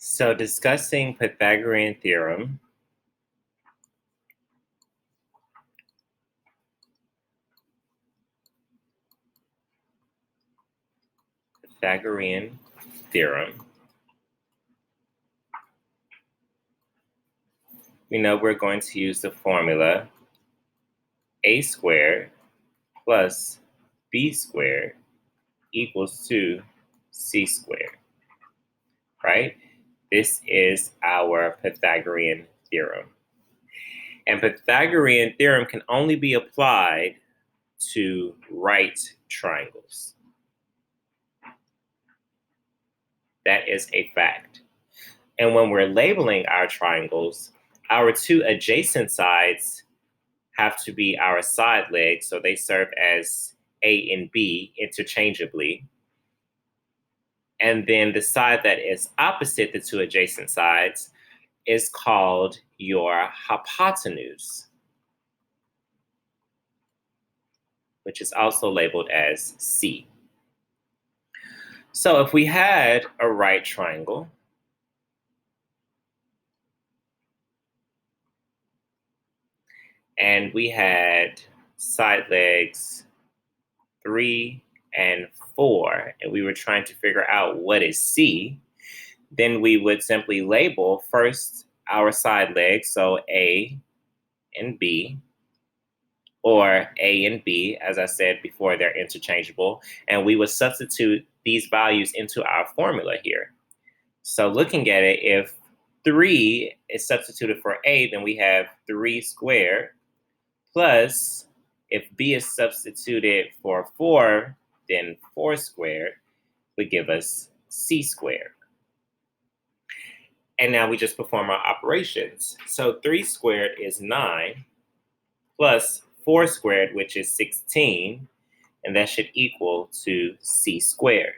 So discussing Pythagorean theorem, Pythagorean theorem, we know we're going to use the formula a squared plus b squared equals to c squared, right? This is our Pythagorean theorem. And Pythagorean theorem can only be applied to right triangles. That is a fact. And when we're labeling our triangles, our two adjacent sides have to be our side legs, so they serve as A and B interchangeably. And then the side that is opposite the two adjacent sides is called your hypotenuse, which is also labeled as C. So if we had a right triangle, and we had side legs 3 and 4, and we were trying to figure out what is C, then we would simply label first our side legs, so A and B, or A and B, as I said before, they're interchangeable, and we would substitute these values into our formula here. So looking at it, if 3 is substituted for A, then we have 3 squared, plus if B is substituted for 4, then 4 squared would give us C squared. And now we just perform our operations. So 3 squared is 9, plus 4 squared, which is 16, and that should equal to C squared.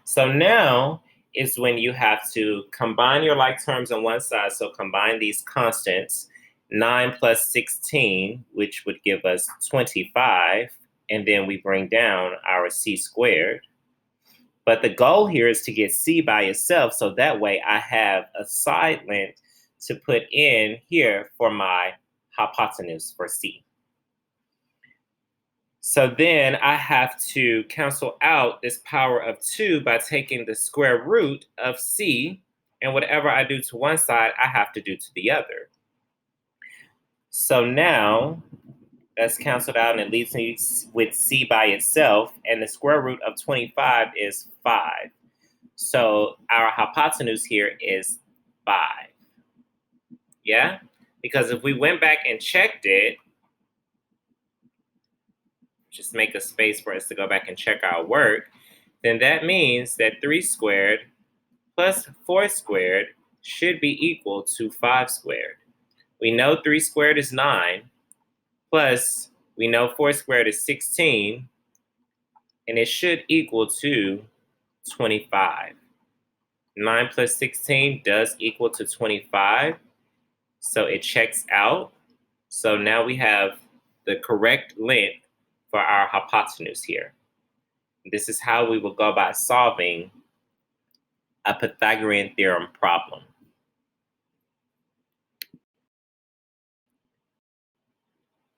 So now is when you have to combine your like terms on one side. So combine these constants, 9 plus 16, which would give us 25, and then we bring down our C squared. But the goal here is to get C by itself, so that way I have a side length to put in here for my hypotenuse for C. So then I have to cancel out this power of 2 by taking the square root of C, and whatever I do to one side, I have to do to the other. So now that's canceled out, and it leaves me with C by itself, and the square root of 25 is 5. So our hypotenuse here is 5. Yeah? Because if we went back and checked it, just make a space for us to go back and check our work, then that means that 3 squared plus 4 squared should be equal to 5 squared. We know 3 squared is 9, plus we know 4 squared is 16, and it should equal to 25. 9 plus 16 does equal to 25, so it checks out. So now we have the correct length for our hypotenuse here. This is how we will go about solving a Pythagorean theorem problem.